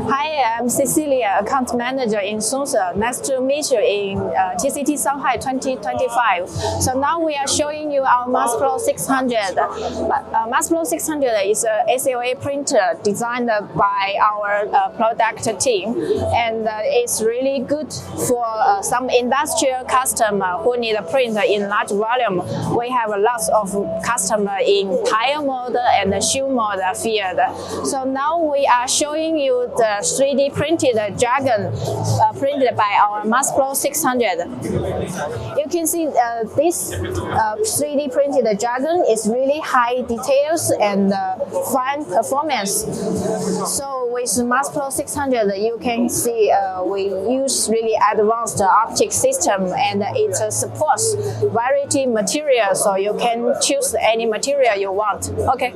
Hi, I'm Cecilia, Account Manager in SoonSer. Nice to meet you in TCT Shanghai 2025. So now we are showing you our 𝑬𝒙𝒑𝒂 600. 𝑬𝒙𝒑𝒂600 is a SLA printer designed by our product team, and it's really good for some industrial customer who need a printer in large volume. We have lots of customers in tire model and shoe model field. So now we are showing you the 3D printed dragon printed by our 𝒬𝒙𝒑𝒂 600. You can see this 3D printed dragon is really high details and fine performance. So with 𝒬𝒙𝒑𝒂 600, you can see we use really advanced optic system, and it supports variety material, so you can choose any material you want. Okay.